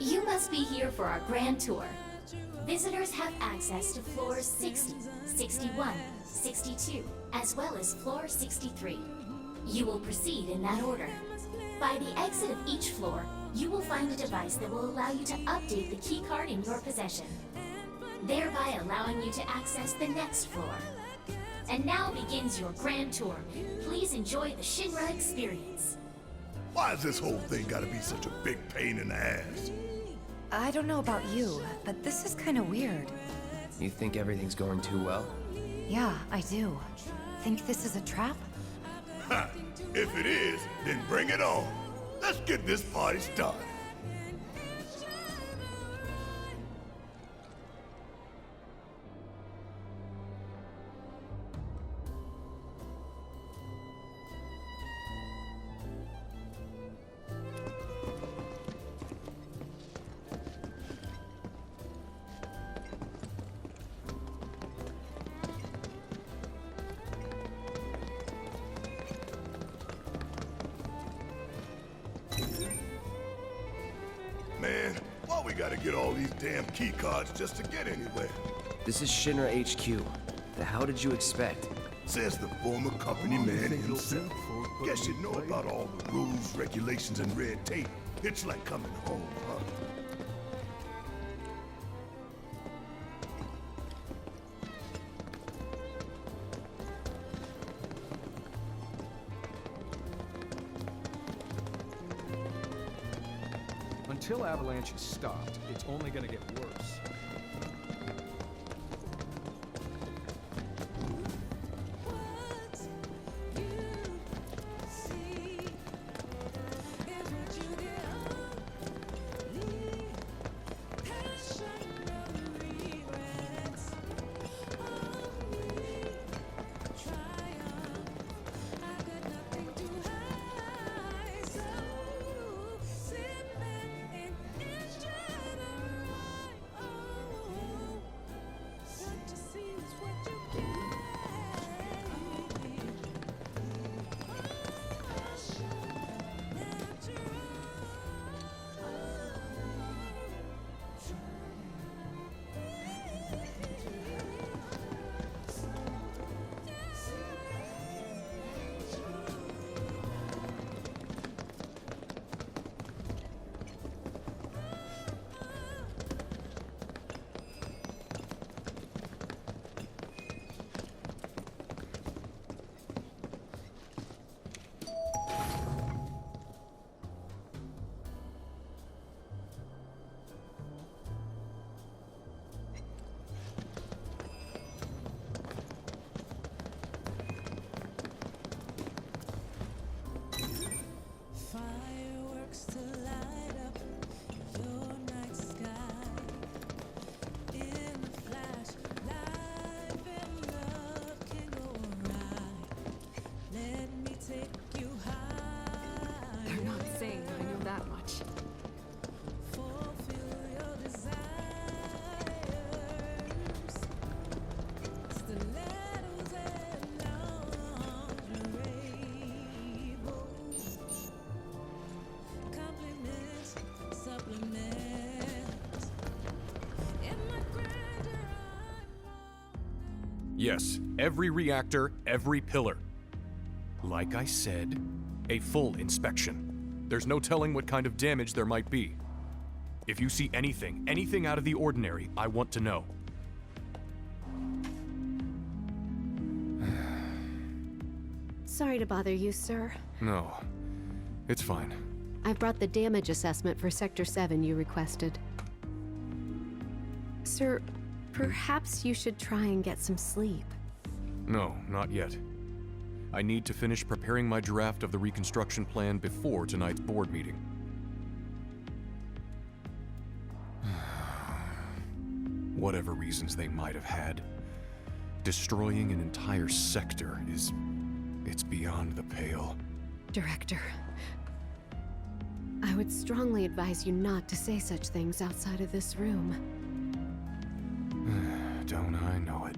You must be here for our grand tour. Visitors have access to floors 60, 61, 62, as well as floor 63. You will proceed in that order. By the exit of each floor, you will find a device that will allow you to update the keycard in your possession, thereby allowing you to access the next floor. And now begins your grand tour. Please enjoy the Shinra experience. Why has this whole thing gotta be such a big pain in the ass? I don't know about you, but this is kind of weird. You think everything's going too well? Yeah, I do. Think this is a trap? Ha! If it is, then bring it on. Let's get this party started. Man, why we gotta get all these damn key cards just to get anywhere? This is Shinra HQ. The hell did you expect? Says the former company man himself. Guess you know about all the rules, regulations, and red tape. It's like coming home, huh? Until Avalanche is stopped, it's only gonna get worse. Fireworks to light up your night sky. In a flash, life and love can go awry. Let me take you high. They're not sane, I know that much. Fulfill your desires. Stilettos and lingerie. Compliments, supplements. In my grandeur, Yes, every reactor, every pillar. Like I said, a full inspection. There's no telling what kind of damage there might be. If you see anything out of the ordinary, I want to know. Sorry to bother you, sir. No, it's fine. I've brought the damage assessment for Sector 7 you requested. Sir, perhaps you should try and get some sleep. No, not yet. I need to finish preparing my draft of the reconstruction plan before tonight's board meeting. Whatever reasons they might have had, destroying an entire sector it's beyond the pale. Director, I would strongly advise you not to say such things outside of this room. Don't I know it?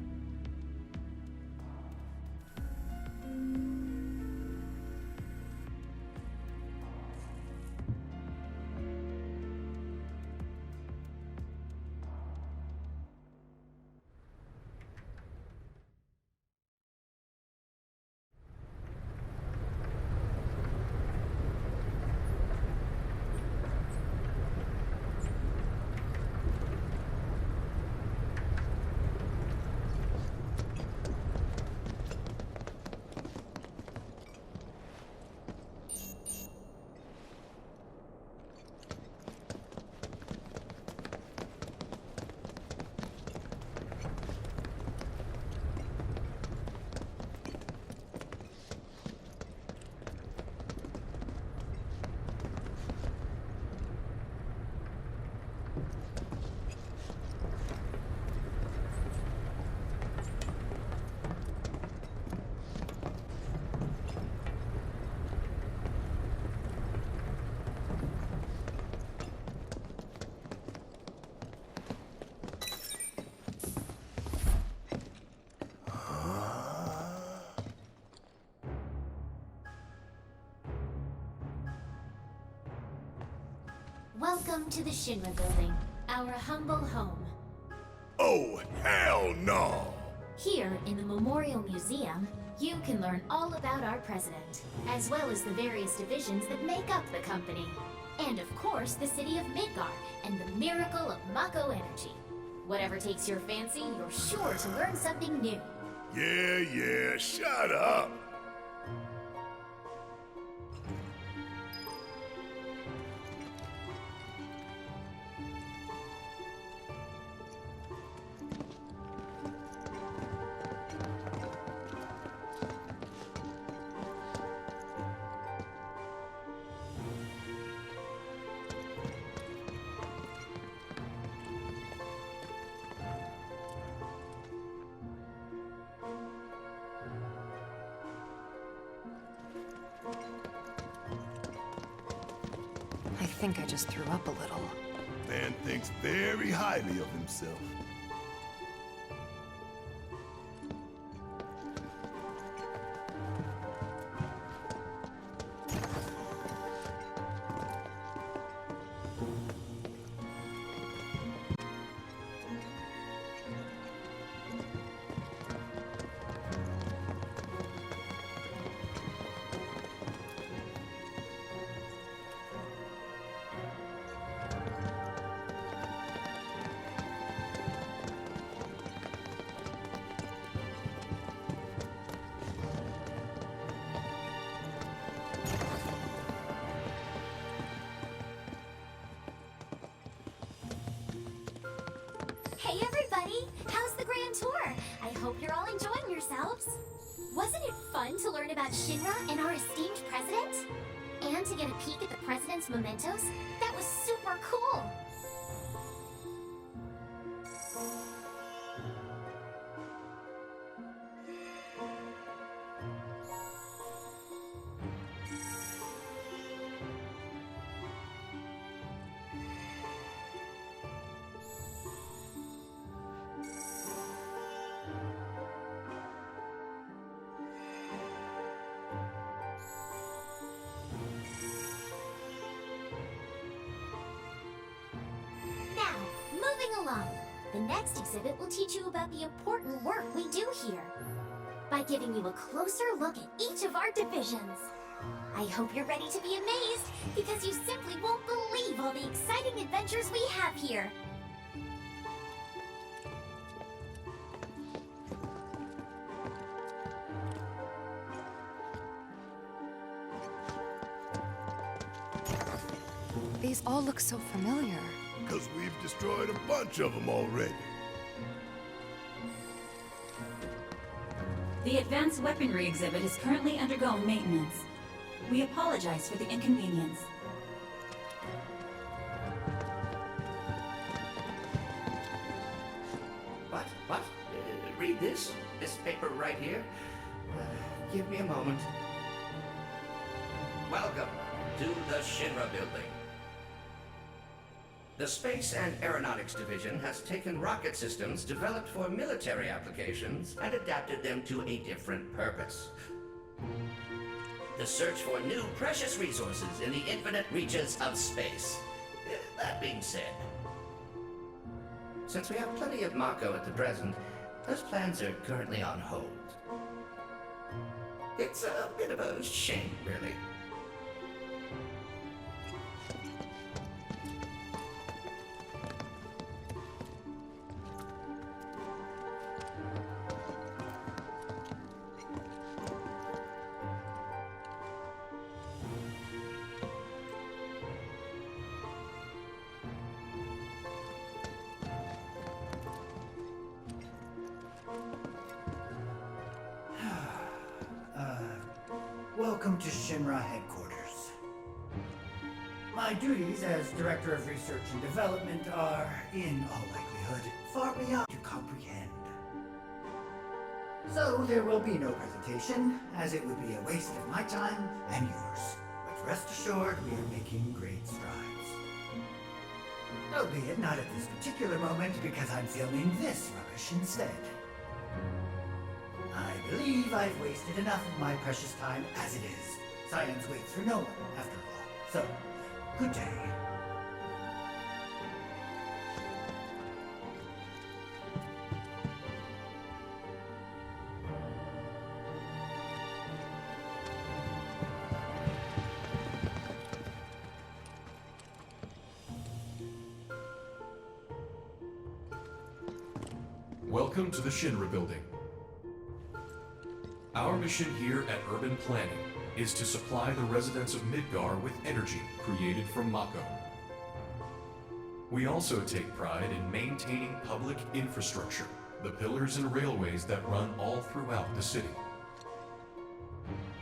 Welcome to the Shinra building, our humble home. Oh, hell no! Here, in the Memorial Museum, you can learn all about our president, as well as the various divisions that make up the company. And of course, the city of Midgar and the miracle of Mako energy. Whatever takes your fancy, you're sure to learn something new. Yeah, shut up! I think I just threw up a little. Man thinks very highly of himself. Hey everybody! How's the grand tour? I hope you're all enjoying yourselves. Wasn't it fun to learn about Shinra and our esteemed president? And to get a peek at the president's mementos? That was super cool! Now, moving along. The next exhibit will teach you about the important work we do here, by giving you a closer look at each of our divisions. I hope you're ready to be amazed, because you simply won't believe all the exciting adventures we have here. These all look so familiar. Because we've destroyed a bunch of them already. The Advanced Weaponry exhibit is currently undergoing maintenance. We apologize for the inconvenience. What? Read this? This paper right here? Give me a moment. Welcome to the Shinra building. The Space and Aeronautics Division has taken rocket systems developed for military applications and adapted them to a different purpose. The search for new precious resources in the infinite reaches of space. That being said, since we have plenty of Mako at the present, those plans are currently on hold. It's a bit of a shame, really. Welcome to Shinra headquarters. My My duties as Director of Research and Development are, in all likelihood, far beyond you comprehend. So there will be no presentation, as it would be a waste of my time and yours. But rest assured, we are making great strides. Albeit not at this particular moment, because I'm filming this rubbish instead. I believe I've wasted enough of my precious time as it is. Science waits for no one, after all. So, good day. Welcome to the Shinra building. Our mission here at Urban Planning is to supply the residents of Midgar with energy created from Mako. We also take pride in maintaining public infrastructure, the pillars and railways that run all throughout the city.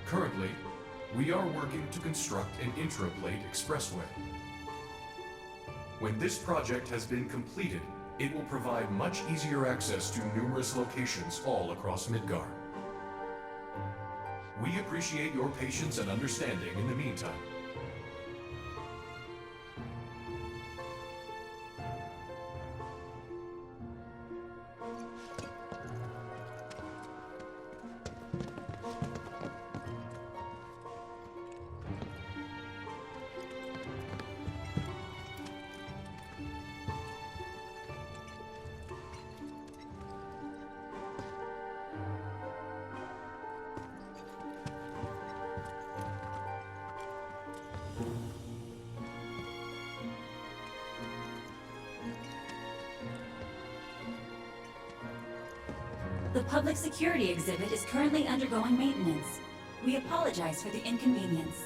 Currently, we are working to construct an intraplate expressway. When this project has been completed, it will provide much easier access to numerous locations all across Midgar. We appreciate your patience and understanding in the meantime. The public security exhibit is currently undergoing maintenance. We apologize for the inconvenience.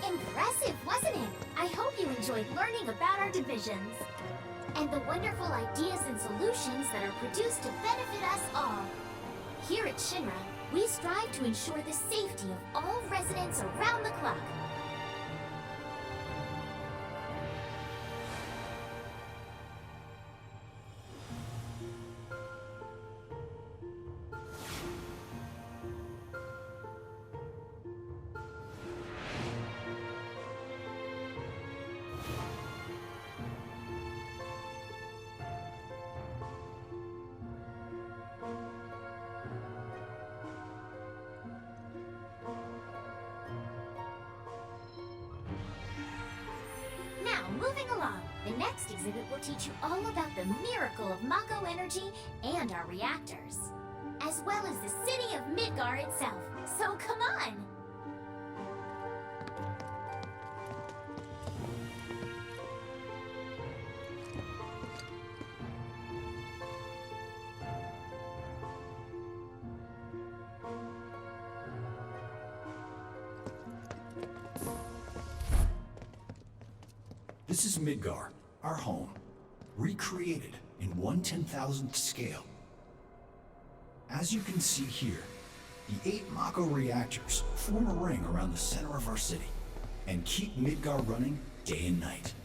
Impressive, wasn't it? I hope you enjoyed learning about our divisions and the wonderful ideas and solutions that are produced to benefit us all. Here at Shinra, we strive to ensure the safety of all residents around the clock. Moving along, the next exhibit will teach you all about the miracle of Mako energy and our reactors, as well as the city of Midgar itself. So come on! This is Midgar, our home, recreated in 1/10,000th scale. As you can see here, the 8 Mako reactors form a ring around the center of our city and keep Midgar running day and night.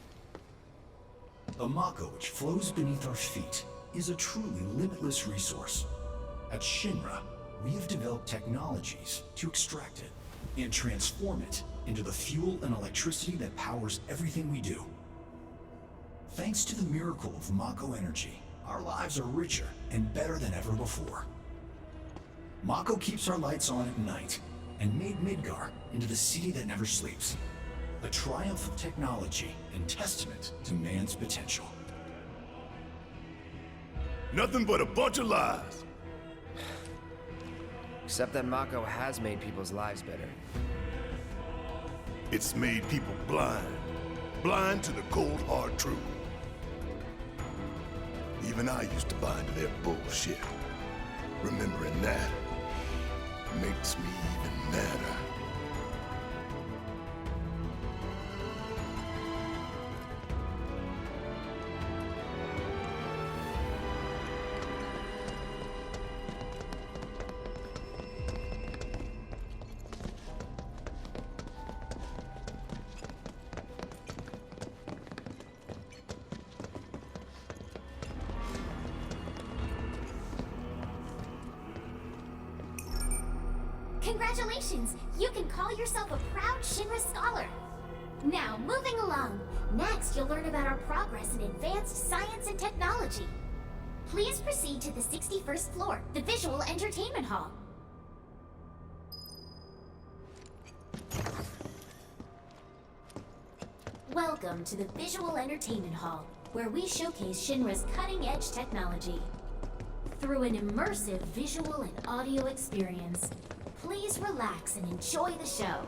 The Mako which flows beneath our feet is a truly limitless resource. At Shinra, we have developed technologies to extract it and transform it into the fuel and electricity that powers everything we do. Thanks to the miracle of Mako energy, our lives are richer and better than ever before. Mako keeps our lights on at night and made Midgar into the city that never sleeps. A triumph of technology and testament to man's potential. Nothing but a bunch of lies. Except that Mako has made people's lives better. It's made people blind. Blind to the cold, hard truth. Even I used to buy into their bullshit. Remembering that makes me even madder. Congratulations! You can call yourself a proud Shinra scholar! Now, moving along. Next, you'll learn about our progress in advanced science and technology. Please proceed to the 61st floor, the Visual Entertainment Hall. Welcome to the Visual Entertainment Hall, where we showcase Shinra's cutting-edge technology. Through an immersive visual and audio experience, please relax and enjoy the show.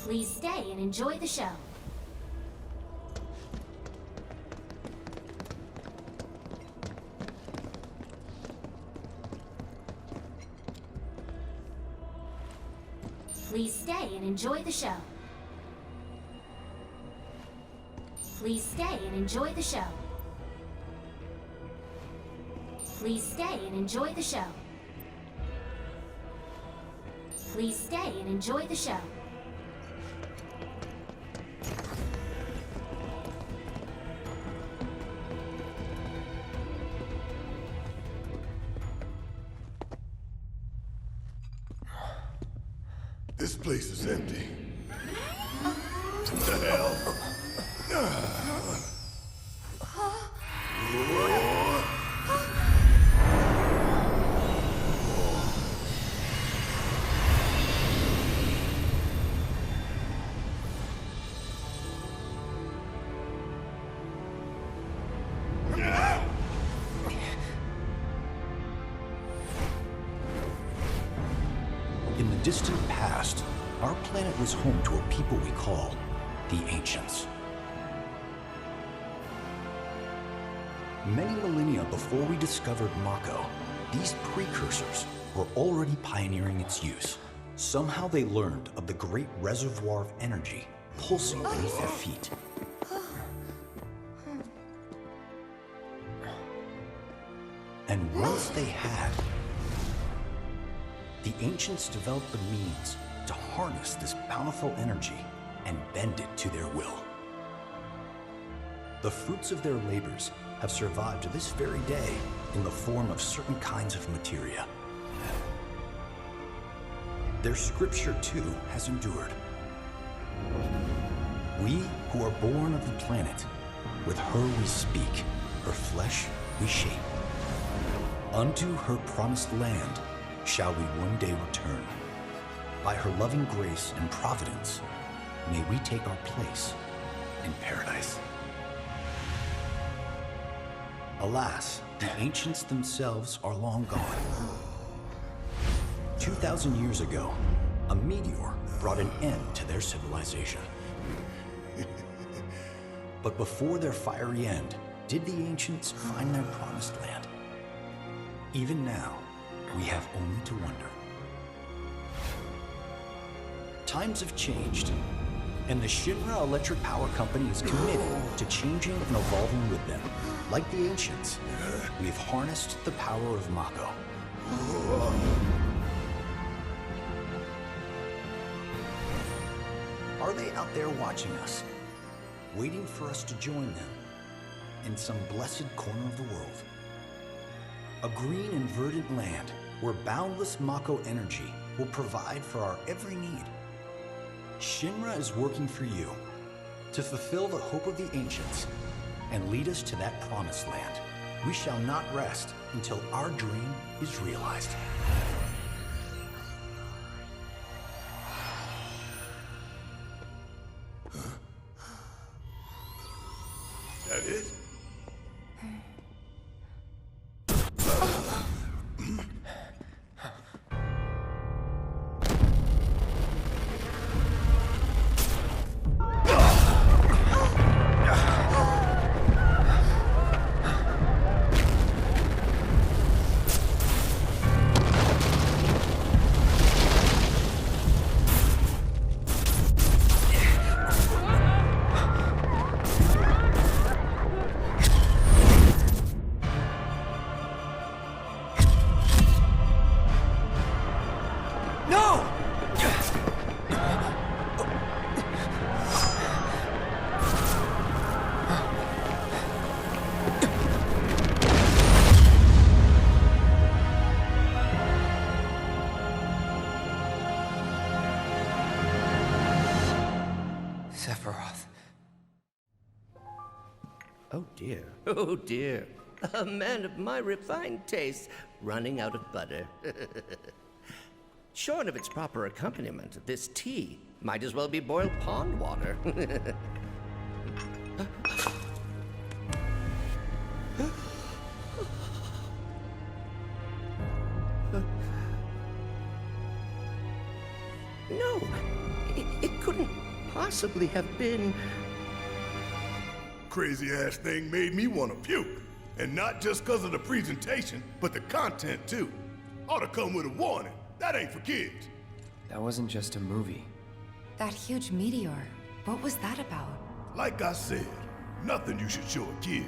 Please stay and enjoy the show. Please stay and enjoy the show. Please stay and enjoy the show. Please stay and enjoy the show. Please stay and enjoy the show. This place is empty. What the hell? In the distant past, our planet was home to a people we call the Ancients. Many millennia before we discovered Mako, these precursors were already pioneering its use. Somehow they learned of the great reservoir of energy pulsing beneath their feet. And once they had, the Ancients developed the means to harness this bountiful energy and bend it to their will. The fruits of their labors have survived to this very day in the form of certain kinds of materia. Their scripture, too, has endured. We who are born of the planet, with her we speak, her flesh we shape. Unto her promised land shall we one day return. By her loving grace and providence, may we take our place in paradise. Alas, the Ancients themselves are long gone. 2,000 years ago, a meteor brought an end to their civilization. But before their fiery end, did the Ancients find their promised land? Even now, we have only to wonder. times have changed, and the Shinra Electric Power Company is committed to changing and evolving with them. Like the ancients, we've harnessed the power of Mako. Are they out there watching us, waiting for us to join them in some blessed corner of the world? A green and verdant land where boundless Mako energy will provide for our every need. Shinra is working for you to fulfill the hope of the ancients and lead us to that promised land. We shall not rest until our dream is realized. That it? Oh dear. A man of my refined taste running out of butter. Shorn of its proper accompaniment, this tea might as well be boiled pond water. No, it couldn't possibly have been. Crazy ass thing made me want to puke. And not just because of the presentation, but the content too. Ought to come with a warning. That ain't for kids. That wasn't just a movie. That huge meteor, what was that about? Like I said, nothing you should show a kid.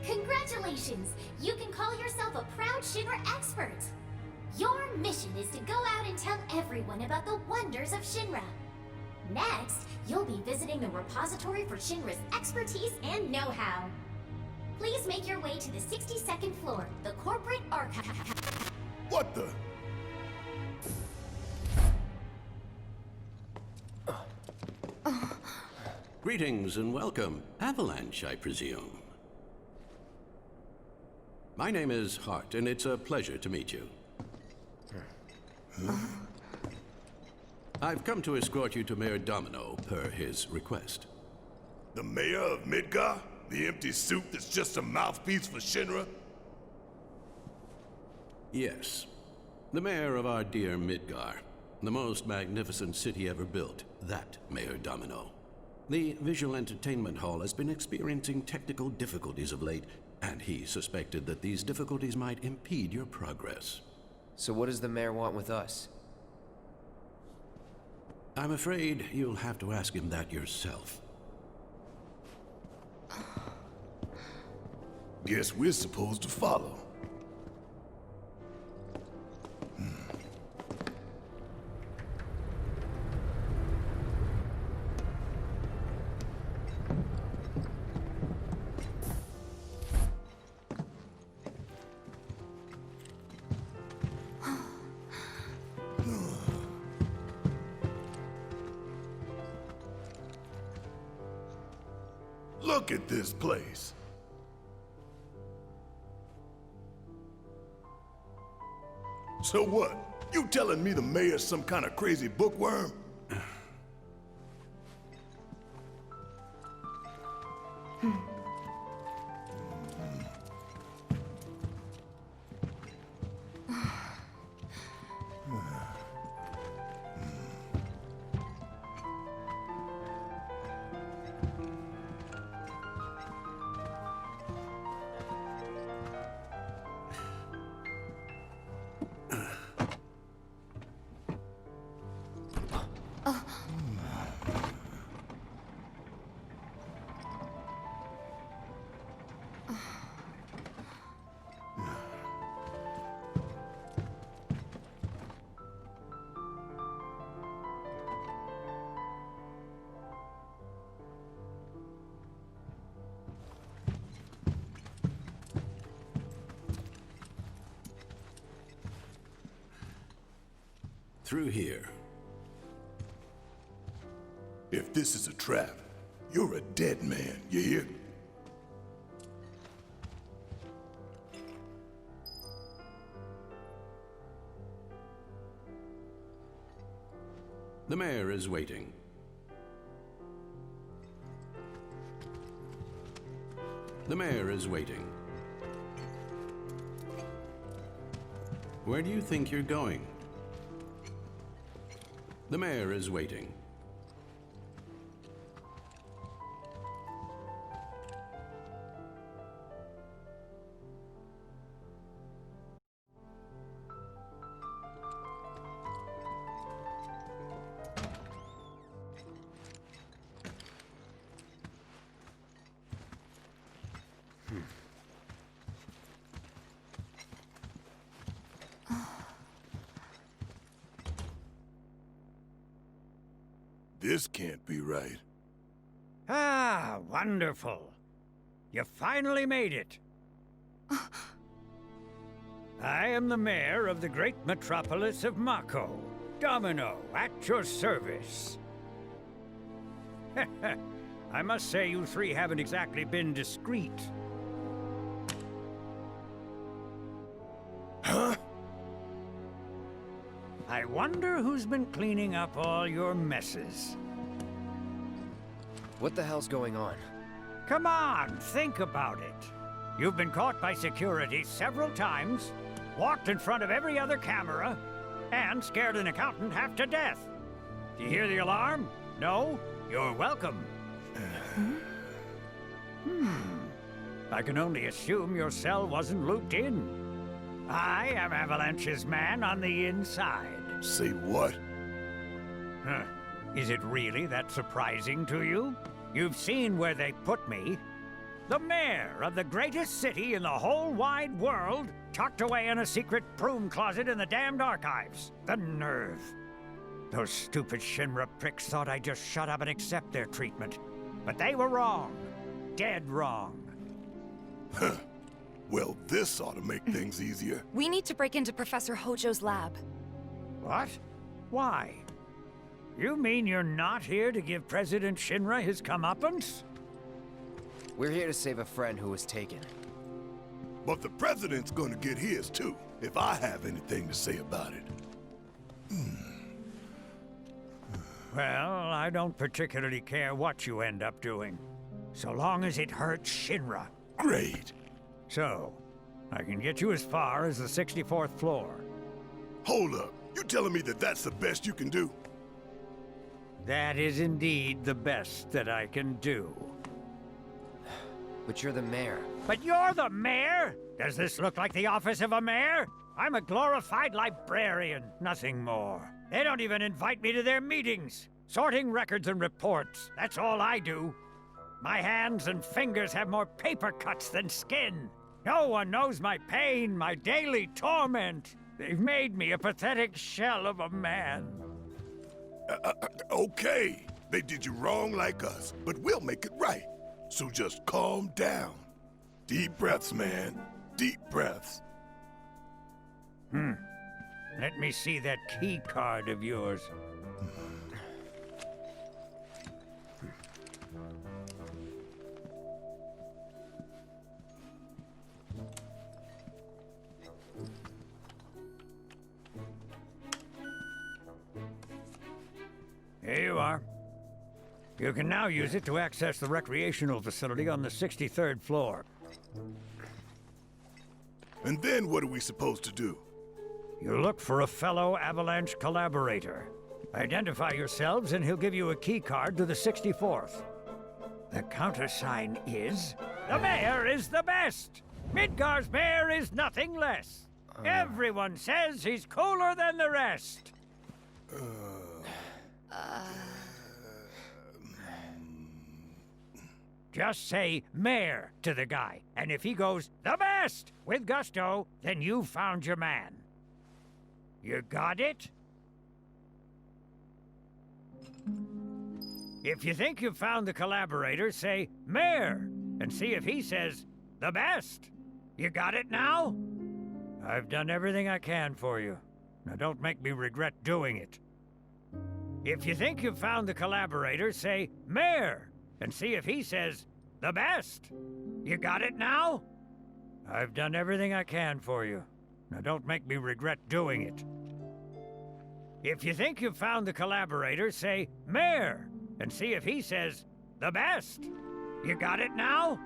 Congratulations! You can call yourself a proud Shinra expert! Your mission is to go out and tell everyone about the wonders of Shinra. Next, you'll be visiting the repository for Shinra's expertise and know-how. Please make your way to the 62nd floor, the corporate archive. What the? Greetings and welcome. Avalanche, I presume. My name is Hart, and it's a pleasure to meet you. I've come to escort you to Mayor Domino, per his request. The mayor of Midgar? The empty suit that's just a mouthpiece for Shinra? Yes. The mayor of our dear Midgar. The most magnificent city ever built. That Mayor Domino. The visual entertainment hall has been experiencing technical difficulties of late, and he suspected that these difficulties might impede your progress. So what does the mayor want with us? I'm afraid you'll have to ask him that yourself. Guess we're supposed to follow. Look at this place. So what? You telling me the mayor's some kind of crazy bookworm? through here. If this is a trap, you're a dead man, you hear? The mayor is waiting. The mayor is waiting. Where do you think you're going? The mayor is waiting. This can't be right. Ah, wonderful. You finally made it. I am the mayor of the great metropolis of Mako. Domino, at your service. I must say you three haven't exactly been discreet. Huh? I wonder who's been cleaning up all your messes. What the hell's going on? Come on, think about it. You've been caught by security several times, walked in front of every other camera, and scared an accountant half to death. Do you hear the alarm? No? You're welcome. I can only assume your cell wasn't looped in. I am Avalanche's man on the inside. Say what? Huh. Is it really that surprising to you? You've seen where they put me. The mayor of the greatest city in the whole wide world, tucked away in a secret broom closet in the damned archives. The nerve. Those stupid Shinra pricks thought I'd just shut up and accept their treatment. But they were wrong. Dead wrong. Huh. Well, this ought to make things easier. We need to break into Professor Hojo's lab. What? Why? You mean you're not here to give President Shinra his comeuppance? We're here to save a friend who was taken. But the president's gonna get his too, if I have anything to say about it. Well, I don't particularly care what you end up doing, so long as it hurts Shinra. Great. So, I can get you as far as the 64th floor. Hold up. You telling me that that's the best you can do? That is indeed the best that I can do. But you're the mayor. But you're the mayor? Does this look like the office of a mayor? I'm a glorified librarian, nothing more. They don't even invite me to their meetings. Sorting records and reports, that's all I do. My hands and fingers have more paper cuts than skin. No one knows my pain, my daily torment. They've made me a pathetic shell of a man. Okay. They did you wrong like us, but we'll make it right. So just calm down. Deep breaths, man. Deep breaths. Let me see that key card of yours. Here you are. You can now use it to access the recreational facility on the 63rd floor. And then what are we supposed to do? You look for a fellow Avalanche collaborator. Identify yourselves and he'll give you a key card to the 64th. The countersign is... The mayor is the best! Midgar's mayor is nothing less. Everyone says he's cooler than the rest. Just say mayor to the guy, and if he goes the best with gusto, then you've found your man. You got it? If you think you've found the collaborator, say mayor, and see if he says the best. You got it now? I've done everything I can for you. Now don't make me regret doing it. If you think you've found the collaborator, say, Mayor, and see if he says, the best. You got it now? I've done everything I can for you. Now don't make me regret doing it. If you think you've found the collaborator, say, Mayor, and see if he says, the best. You got it now?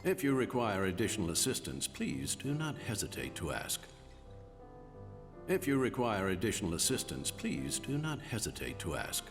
If you require additional assistance, please do not hesitate to ask. If you require additional assistance, please do not hesitate to ask.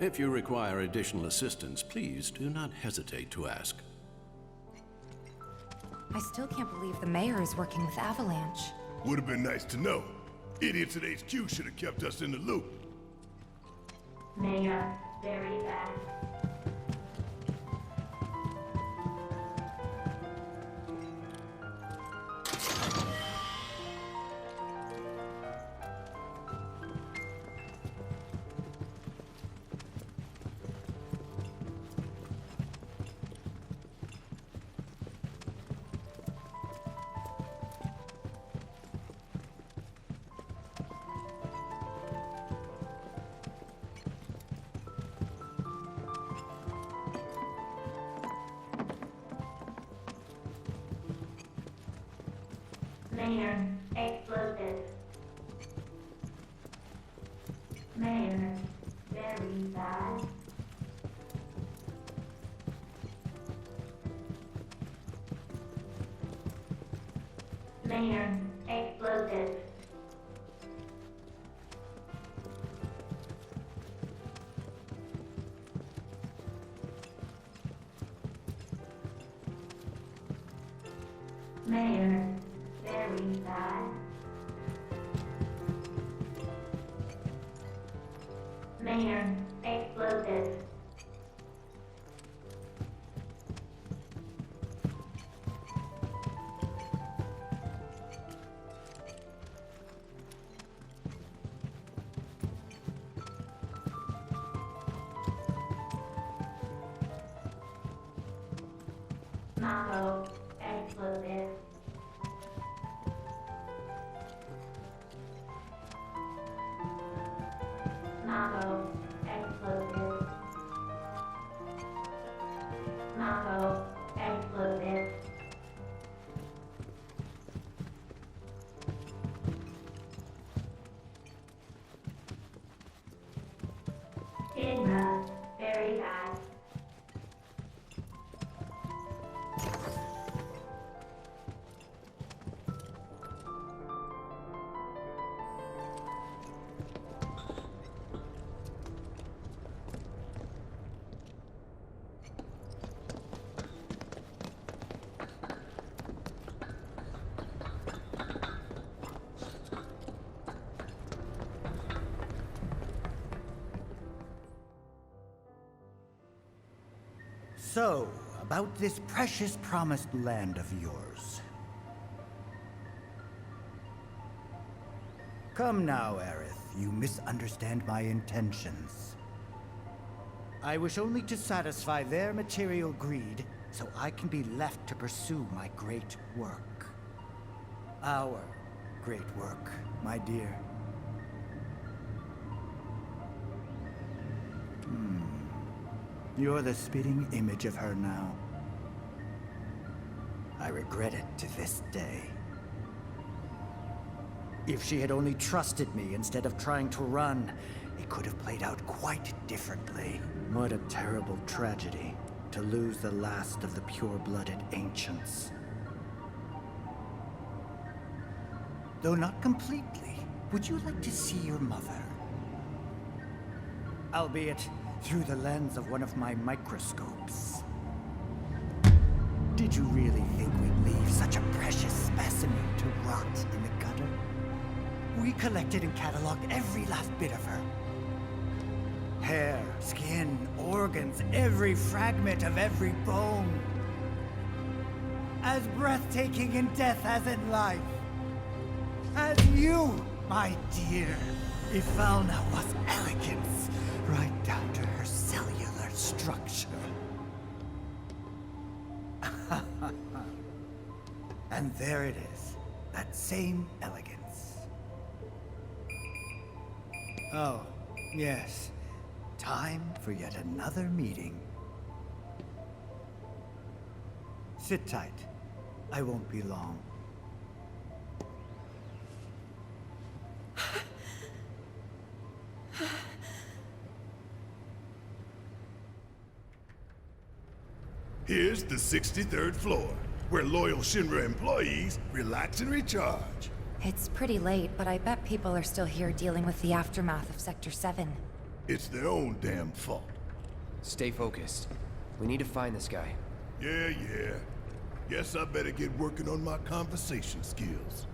If you require additional assistance, please do not hesitate to ask. I still can't believe the mayor is working with Avalanche. Would have been nice to know. Idiots at HQ should have kept us in the loop. Mayor, very bad. Mayor, explosive. Mayor, very bad. Mayor, explosive. Mayor, very bad. Mayor, explosive. Mako, explosive. Mako, explosive. Mako, explosive. Sigma, very bad. So, about this precious promised land of yours. Come now, Aerith. You misunderstand my intentions. I wish only to satisfy their material greed, so I can be left to pursue my great work. Our great work, my dear. You're the spitting image of her now. I regret it to this day. If she had only trusted me instead of trying to run, it could have played out quite differently. What a terrible tragedy to lose the last of the pure-blooded ancients. Though not completely, would you like to see your mother? Albeit through the lens of one of my microscopes. Did you really think we'd leave such a precious specimen to rot in the gutter? We collected and cataloged every last bit of her. Hair, skin, organs, every fragment of every bone. As breathtaking in death as in life. As you, my dear. Ifalna was elegance, right down to her cellular structure. And there it is, that same elegance. Oh, yes. Time for yet another meeting. Sit tight. I won't be long. Here's the 63rd floor, where loyal Shinra employees relax and recharge. It's pretty late, but I bet people are still here dealing with the aftermath of Sector 7. It's their own damn fault. Stay focused. We need to find this guy. Yeah. Guess I better get working on my conversation skills.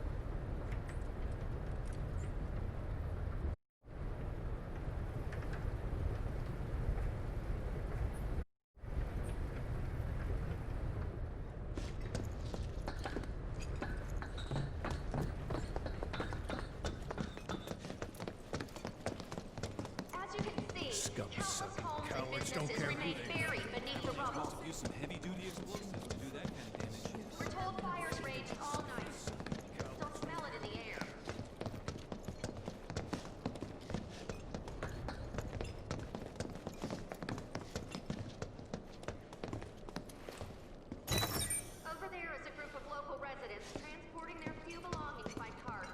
Don't care who buried beneath the rubble. Use some heavy-duty explosives to do that kind of damage. We're told fires raged all night. Still smell it in the air. Over there is a group of local residents transporting their few belongings by cart.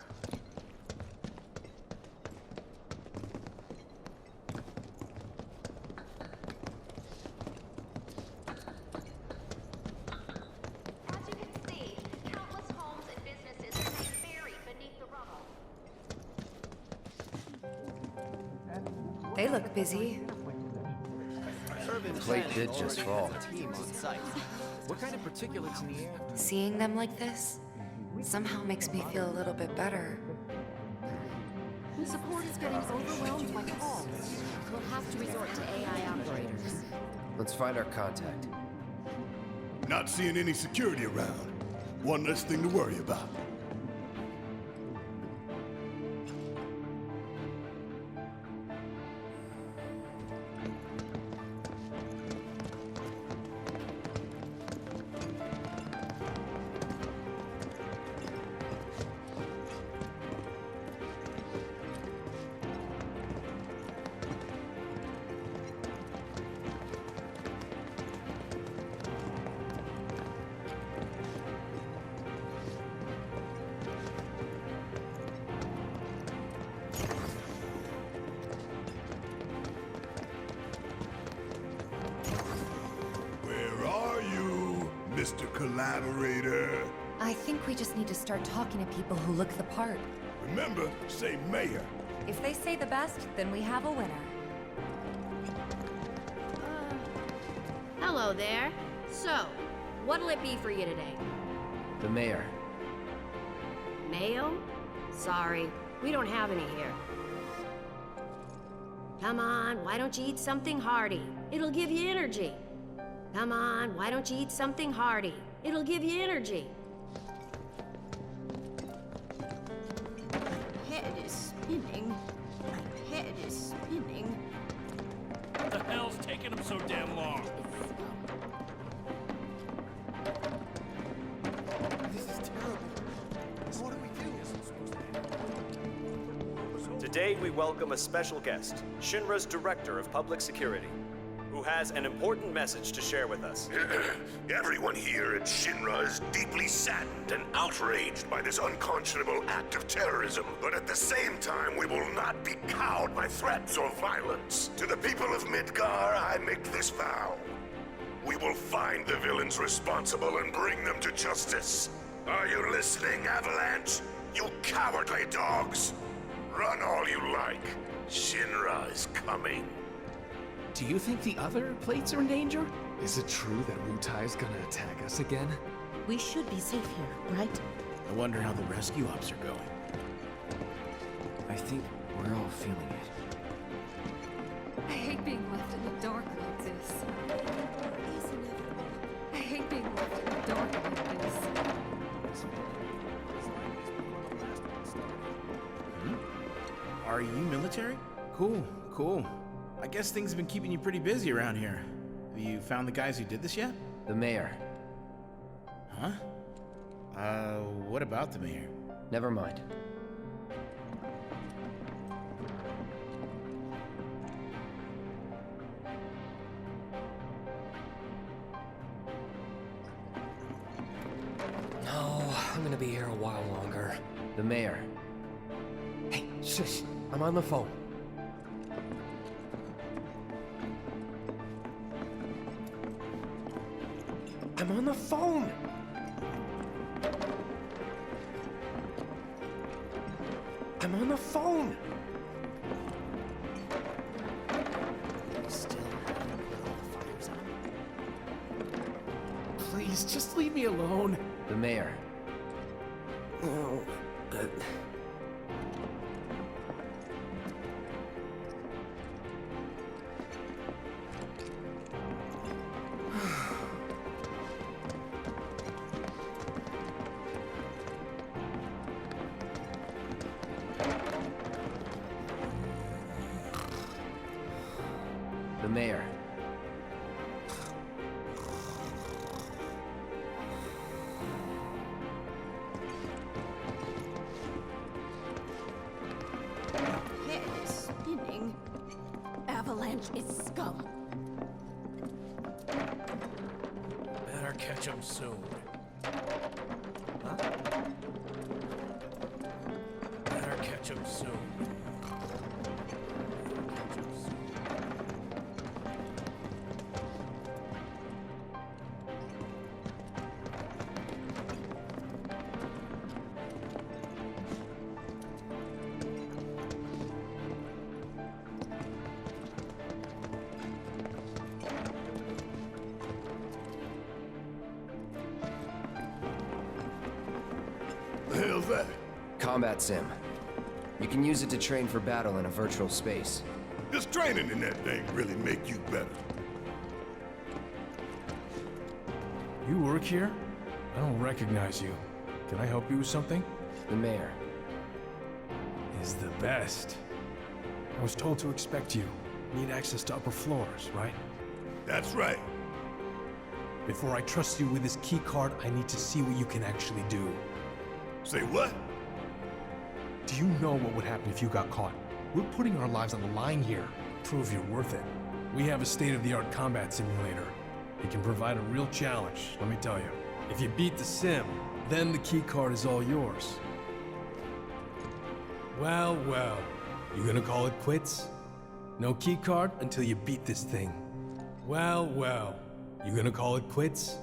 They look busy. Plate did just fall. What kind of particulates in the air? Seeing them like this somehow makes me feel a little bit better. The support is getting overwhelmed by calls. We'll have to resort to AI operators. Let's find our contact. Not seeing any security around. One less thing to worry about. Mr. Collaborator. I think we just need to start talking to people who look the part. Remember, say mayor. If they say the best, then we have a winner. Hello there. So, what'll it be for you today? The mayor. Mayo? Sorry, we don't have any here. Come on, why don't you eat something hearty? It'll give you energy. Come on, why don't you eat something hearty? It'll give you energy. My head is spinning. My head is spinning. What the hell's taking him so damn long? This is terrible. What do we do? Today we welcome a special guest, Shinra's Director of Public Security, who has an important message to share with us. Everyone here at Shinra is deeply saddened and outraged by this unconscionable act of terrorism. But at the same time, we will not be cowed by threats or violence. To the people of Midgar, I make this vow. We will find the villains responsible and bring them to justice. Are you listening, Avalanche? You cowardly dogs! Run all you like. Shinra is coming. Do you think the other plates are in danger? Is it true that Wutai's gonna attack us again? We should be safe here, right? I wonder how the rescue ops are going. I think we're all feeling it. I hate being left in the dark like this. I hate being left in the dark like this. Are you military? Cool, cool. I guess things have been keeping you pretty busy around here. Have you found the guys who did this yet? The mayor. Huh? What about the mayor? Never mind. No, I'm gonna be here a while longer. The mayor. Hey, shush, I'm on the phone. I'm on the phone! I'm on the phone! Still haven't put all the fires out. Please, just leave me alone. The mayor. Oh, The mayor. Head is spinning. Avalanche is scum. Better catch him soon. Huh? Better catch him soon. The hell's that? Combat sim. You can use it to train for battle in a virtual space. Does training in that thing really make you better? You work here? I don't recognize you. Can I help you with something? The mayor. Is the best. I was told to expect you. Need access to upper floors, right? That's right. Before I trust you with this key card, I need to see what you can actually do. Say what? Do you know what would happen if you got caught? We're putting our lives on the line here. Prove you're worth it. We have a state-of-the-art combat simulator. It can provide a real challenge, let me tell you. If you beat the sim, then the key card is all yours. Well, well. You gonna call it quits? No key card until you beat this thing. Well, well. You gonna call it quits?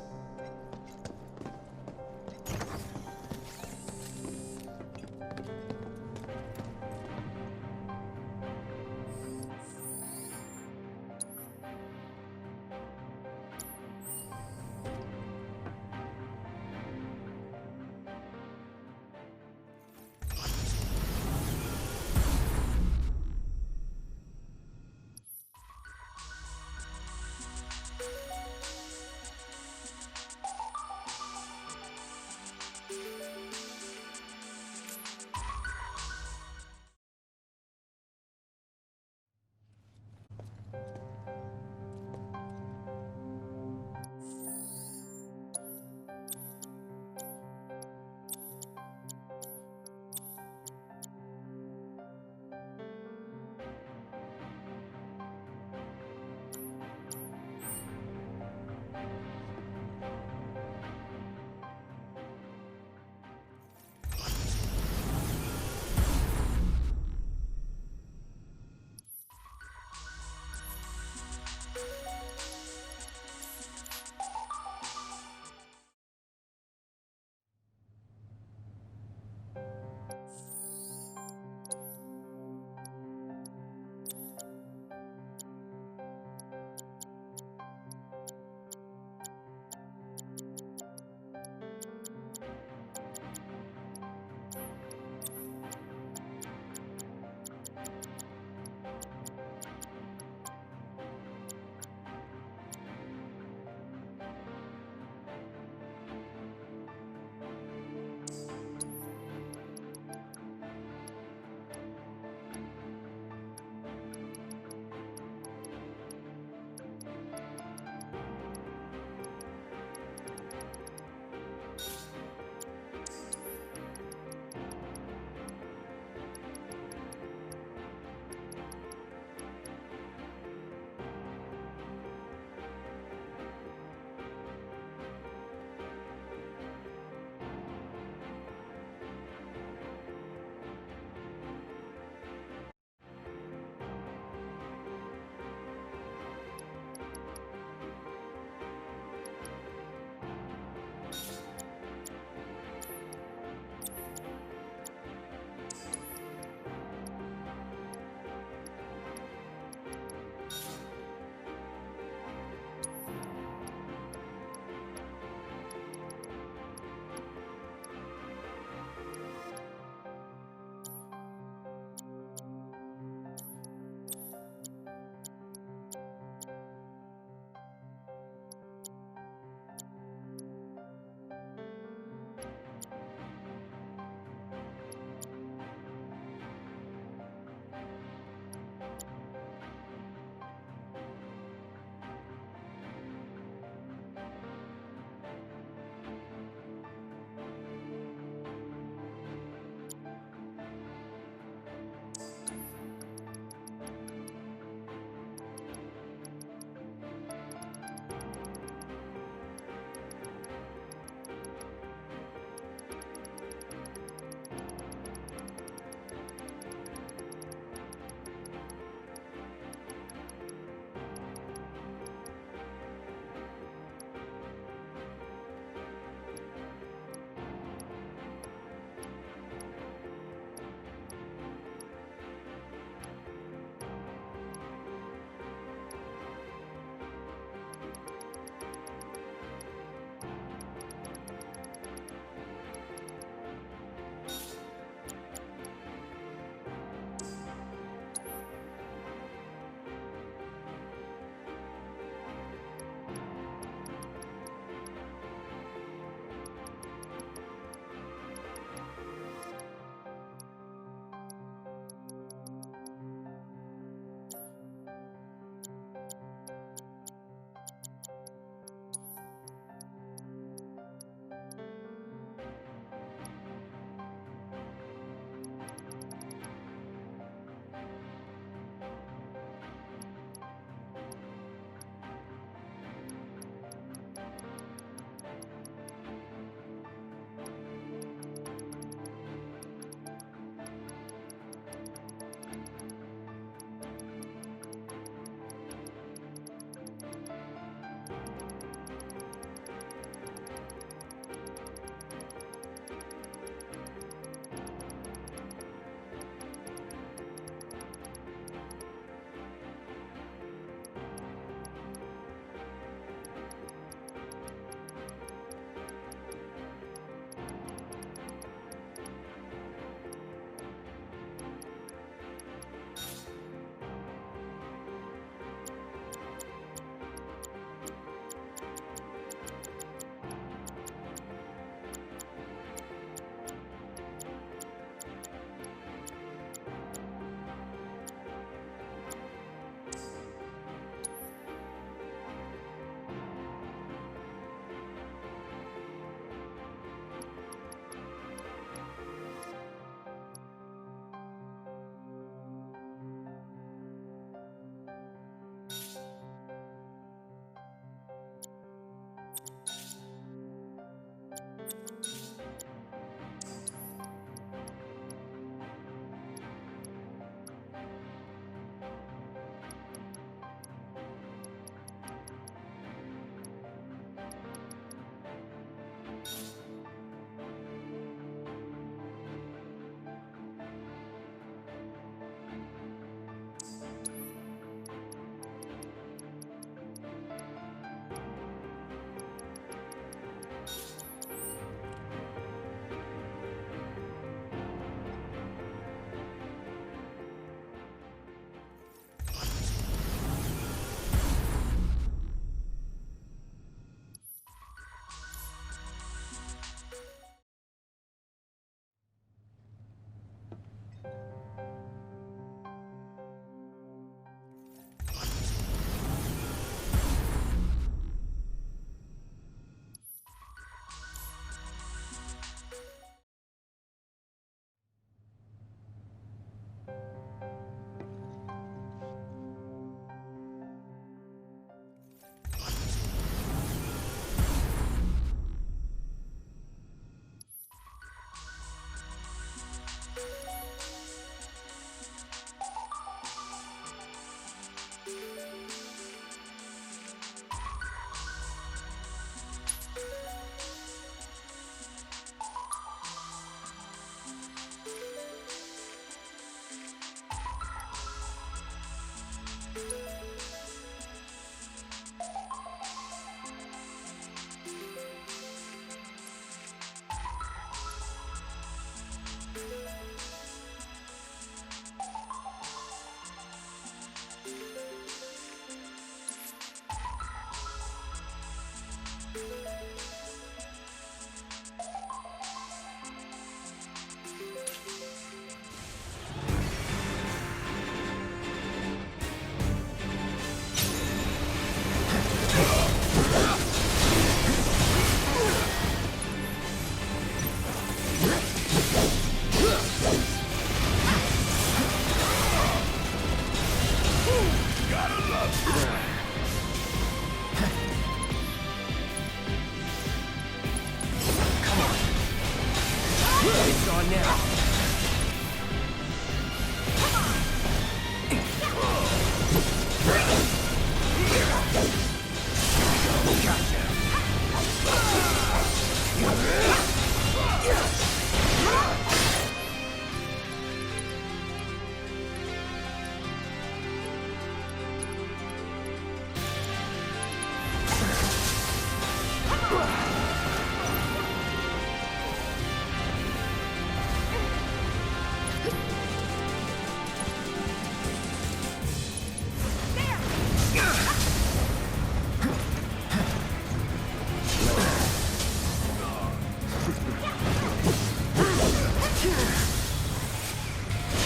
It's on now.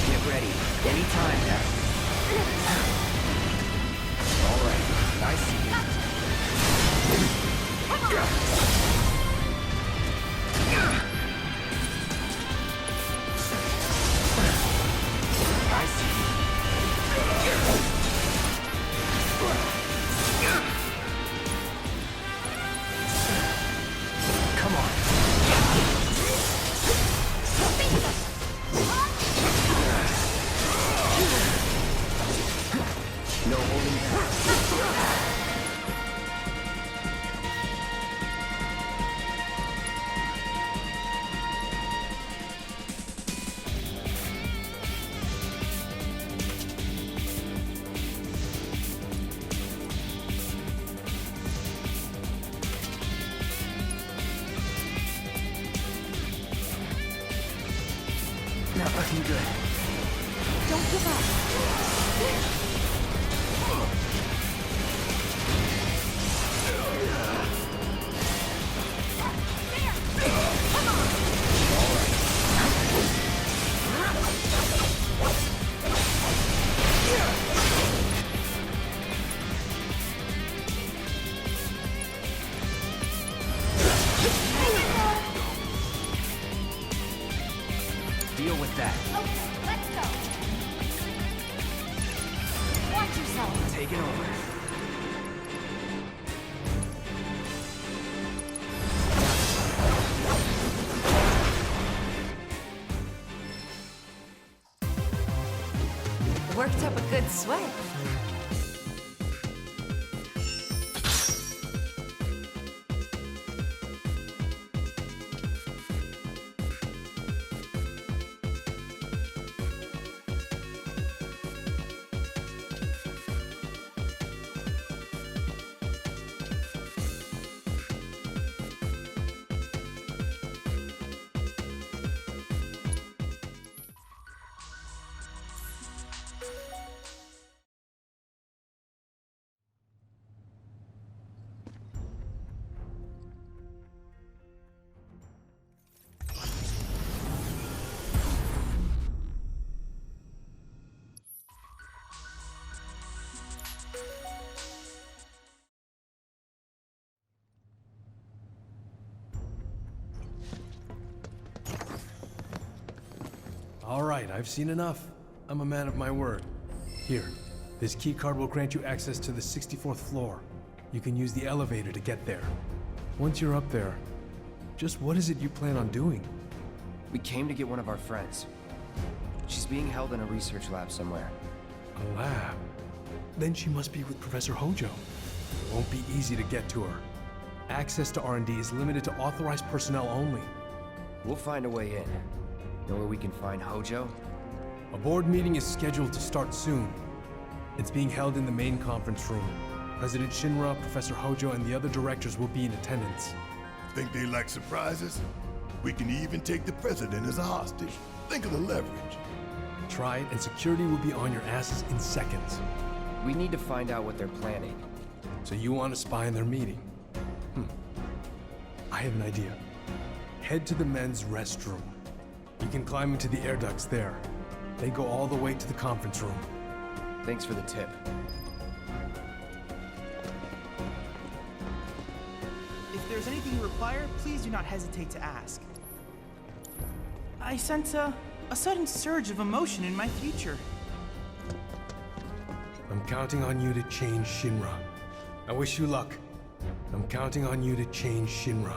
Get ready. Anytime now. All right. I see you. I see you. Come on. No holding back. Not looking good. Don't give up. Deal with that. Okay, let's go. Watch yourself. Taking over. Worked up a good sweat. All right, I've seen enough. I'm a man of my word. Here, this keycard will grant you access to the 64th floor. You can use the elevator to get there. Once you're up there, just what is it you plan on doing? We came to get one of our friends. She's being held in a research lab somewhere. A lab? Then she must be with Professor Hojo. It won't be easy to get to her. Access to R&D is limited to authorized personnel only. We'll find a way in. Know where we can find Hojo? A board meeting is scheduled to start soon. It's being held in the main conference room. President Shinra, Professor Hojo, and the other directors will be in attendance. Think they like surprises? We can even take the president as a hostage. Think of the leverage. Try it, and security will be on your asses in seconds. We need to find out what they're planning. So you want to spy on their meeting? have an idea. Head to the men's restroom. You can climb into the air ducts there. They go all the way to the conference room. Thanks for the tip. If there's anything you require, please do not hesitate to ask. I sense a sudden surge of emotion in my future. I'm counting on you to change Shinra. I wish you luck. I'm counting on you to change Shinra.